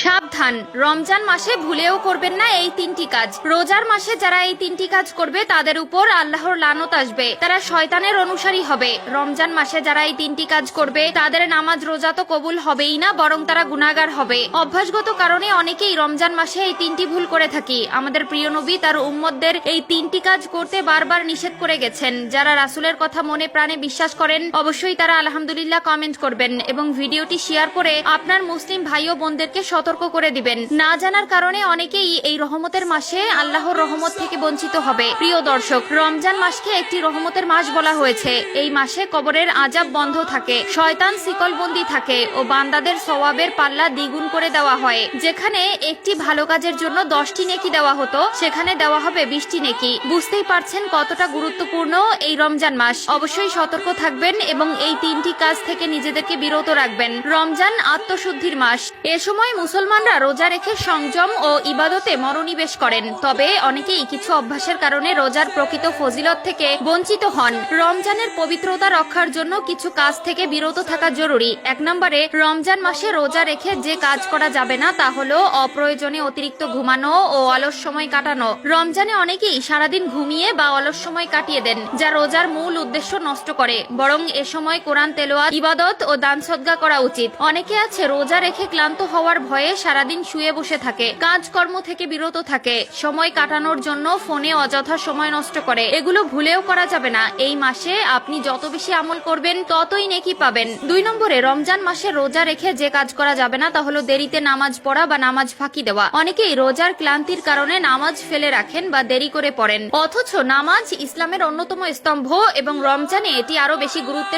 সাবধান, রমজান মাসে ভুলেও করবেন না এই তিনটি কাজ। রোজার মাসে যারা এই তিনটি কাজ করবে তাদের উপর আল্লাহর লানত আসবে, তারা শয়তানের অনুসারী হবে। রমজান মাসে যারা এই তিনটি কাজ করবে তাদের নামাজ রোজা তো কবুল হবেই না, বরং তারা গুনাহগার হবে। অভ্যাসগত কারণে অনেকেই রমজান মাসে এই তিনটি ভুল করে থাকি। আমাদের প্রিয় নবী তার উম্মতদের এই তিনটি কাজ করতে বারবার নিষেধ করে গেছেন। যারা রাসূলের কথা মনে প্রাণে বিশ্বাস করেন অবশ্যই তারা আলহামদুলিল্লাহ কমেন্ট করবেন এবং ভিডিওটি শেয়ার করে আপনার মুসলিম ভাই ও বোনদেরকে সতর্ক করে দিবেন। না জানার কারণে অনেকেই এই রহমতের মাসে আল্লাহর রহমত থেকে বঞ্চিত হবে। প্রিয় দর্শক, রমজান মাসকে একটি রহমতের মাস বলা হয়েছে। এই মাসে কবরের আযাব বন্ধ থাকে, শয়তান শিকলবন্দি থাকে ও বান্দাদের সওয়াবের পাল্লা দ্বিগুণ করে দেওয়া হয়। যেখানে একটি ভালো কাজের জন্য 10টি নেকি দেওয়া হতো, সেখানে দেওয়া হবে 20টি নেকি। বুঝতেই পারছেন কতটা গুরুত্বপূর্ণ এই রমজান মাস। অবশ্যই সতর্ক থাকবেন এবং এই তিনটি কাজ থেকে নিজেদেরকে বিরত রাখবেন। রমজান আত্মশুদ্ধির মাস। এ সময় মুসলমানরা রোজা রেখে সংযম ও ইবাদতে মনোনিবেশ করেন। তবে অনেকেই কিছু অভ্যাসের কারণে রোজার প্রকৃত ফজিলত থেকে বঞ্চিত হন। রমজানের পবিত্রতা রক্ষার জন্য কিছু কাজ থেকে বিরত থাকা জরুরি। 1 নম্বরে, রমজান মাসে রোজা রেখে যে কাজ করা যাবে না তা হলো অপ্রয়োজনে অতিরিক্ত ঘুমানো ও অলস সময় কাটানো। রমজানে অনেকেই সারাদিন ঘুমিয়ে বা অলস সময় কাটিয়ে দেন, যা রোজার মূল উদ্দেশ্য নষ্ট করে। বরং এ সময় কোরআন তেলাওয়াত, ইবাদত ও দান সদকা করা উচিত। অনেকে আছে রোজা রেখে ক্লান্ত হওয়ার ভয়ে সারাদিন শুয়ে বসে থাকে, কাজকর্ম থেকে বিরত থাকে, সময় কাটানোর জন্য ফোনে অযথা সময় নষ্ট করে। এগুলো ভুলেও করা যাবে না। এই মাসে আপনি যত বেশি আমল করবেন ততই নেকি পাবেন। 2 নম্বরে, রমজান মাসে রোজা রেখে যে কাজ করা যাবে না তা হলো দেরিতে নামাজ পড়া বা নামাজ ফাঁকি দেওয়া। অনেকেই রোজার ক্লান্তির কারণে নামাজ ফেলে রাখেন বা দেরি করে পড়েন, অথচ নামাজ ইসলামের অন্যতম স্তম্ভ এবং রমজানে এটি আরো বেশি গুরুত্বের